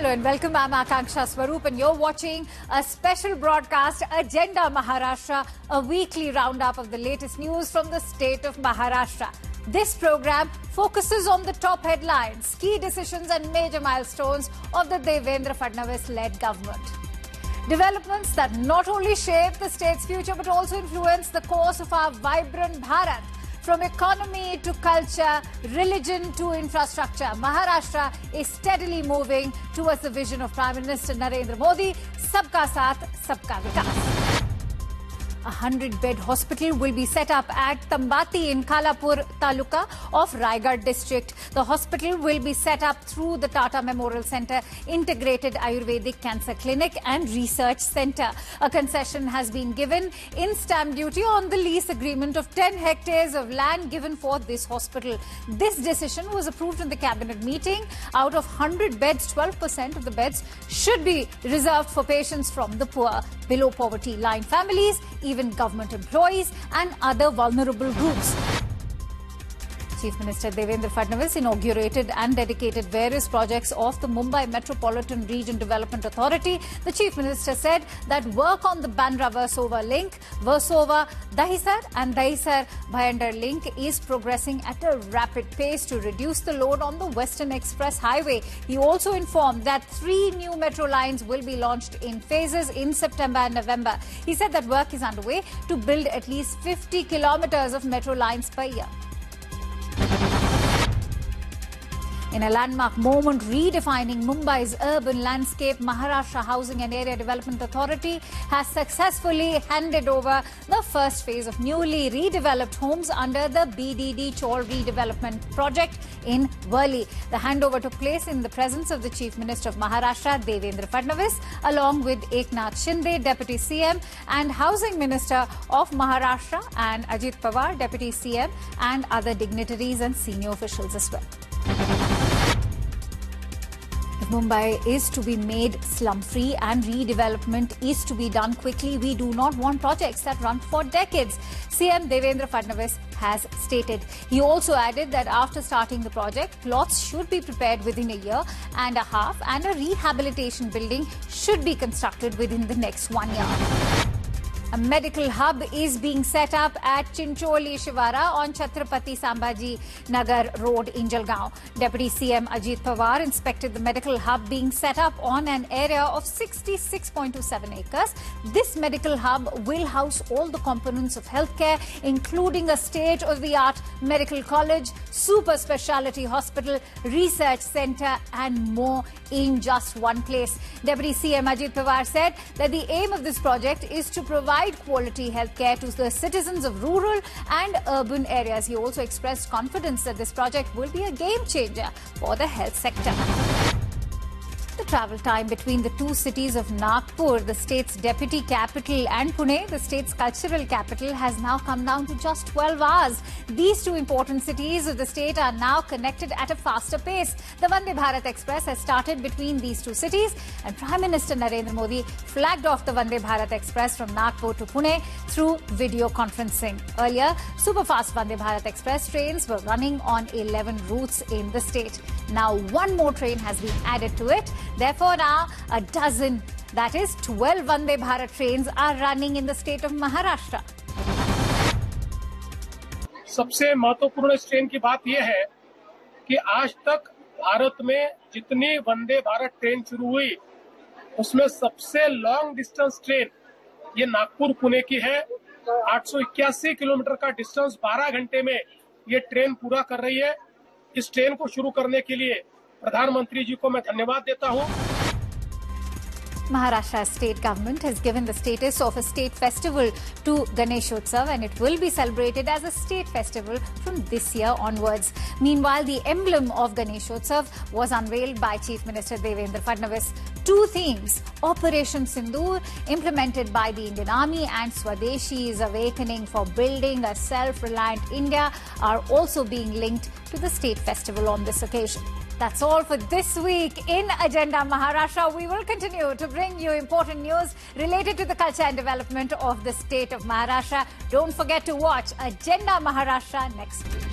Hello and welcome. I'm Akanksha Swaroop and you're watching a special broadcast, Agenda Maharashtra, a weekly roundup of the latest news from the state of Maharashtra. This program focuses on the top headlines, key decisions and major milestones of the Devendra Fadnavis-led government. Developments that not only shape the state's future but also influence the course of our vibrant Bharat. From economy to culture, religion to infrastructure, Maharashtra is steadily moving towards the vision of Prime Minister Narendra Modi, Sabka Saath, Sabka Vikas. A 100-bed hospital will be set up at Tambati in Khalapur Taluka of Raigad district. The hospital will be set up through the Tata Memorial Centre Integrated Ayurvedic Cancer Clinic and Research Centre. A concession has been given in stamp duty on the lease agreement of 10 hectares of land given for this hospital. This decision was approved in the cabinet meeting. Out of 100 beds, 12% of the beds should be reserved for patients from the poor, below poverty line families, even government employees and other vulnerable groups. Chief Minister Devendra Fadnavis inaugurated and dedicated various projects of the Mumbai Metropolitan Region Development Authority. The Chief Minister said that work on the Bandra-Versova link, Versova-Dahisar and Dahisar-Bhayandar link is progressing at a rapid pace to reduce the load on the Western Express Highway. He also informed that 3 new metro lines will be launched in phases in September and November. He said that work is underway to build at least 50 kilometers of metro lines per year. In a landmark moment redefining Mumbai's urban landscape, Maharashtra Housing and Area Development Authority has successfully handed over the first phase of newly redeveloped homes under the BDD Chaul redevelopment project in Worli. The handover took place in the presence of the Chief Minister of Maharashtra, Devendra Fadnavis, along with Eknath Shinde, Deputy CM, and Housing Minister of Maharashtra, and Ajit Pawar, Deputy CM, and other dignitaries and senior officials as well. If Mumbai is to be made slum-free and redevelopment is to be done quickly, we do not want projects that run for decades, CM Devendra Fadnavis has stated. He also added that after starting the project, plots should be prepared within a year and a half and a rehabilitation building should be constructed within the next 1 year. A medical hub is being set up at Chincholi Shivara on Chhatrapati Sambhaji Nagar Road in Jalgaon. Deputy CM Ajit Pawar inspected the medical hub being set up on an area of 66.27 acres. This medical hub will house all the components of healthcare, including a state-of-the-art medical college, super specialty hospital, research centre and more in just one place. Deputy CM Ajit Pawar said that the aim of this project is to provide quality healthcare to the citizens of rural and urban areas. He also expressed confidence that this project will be a game changer for the health sector. The travel time between the two cities of Nagpur, the state's deputy capital, and Pune, the state's cultural capital, has now come down to just 12 hours. These two important cities of the state are now connected at a faster pace. The Vande Bharat Express has started between these two cities, and Prime Minister Narendra Modi flagged off the Vande Bharat Express from Nagpur to Pune through video conferencing. Earlier, super-fast Vande Bharat Express trains were running on 11 routes in the state. Now, one more train has been added to it. Therefore, now a dozen, that is 12 Vande Bharat trains are running in the state of Maharashtra. सबसे महत्वपूर्ण इस train की बात यह है कि आज तक भारत में जितनी वंदे भारत ट्रेन शुरू हुई उसमें सबसे लॉन्ग डिस्टेंस ट्रेन ये नागपुर पुणे की है। 881 किलोमीटर का डिस्टेंस 12 घंटे में ये ट्रेन पूरा कर रही है। इस ट्रेन को शुरू करने के लिए प्रधानमंत्री जी को मैं धन्यवाद देता हूं। Maharashtra state government has given the status of a state festival to Ganeshotsav and it will be celebrated as a state festival from this year onwards. Meanwhile, the emblem of Ganeshotsav was unveiled by Chief Minister Devendra Fadnavis. 2 themes, Operation Sindoor, implemented by the Indian Army, and Swadeshi's awakening for building a self-reliant India, are also being linked to the state festival on this occasion. That's all for this week in Agenda Maharashtra. We will continue to bring you important news related to the culture and development of the state of Maharashtra. Don't forget to watch Agenda Maharashtra next week.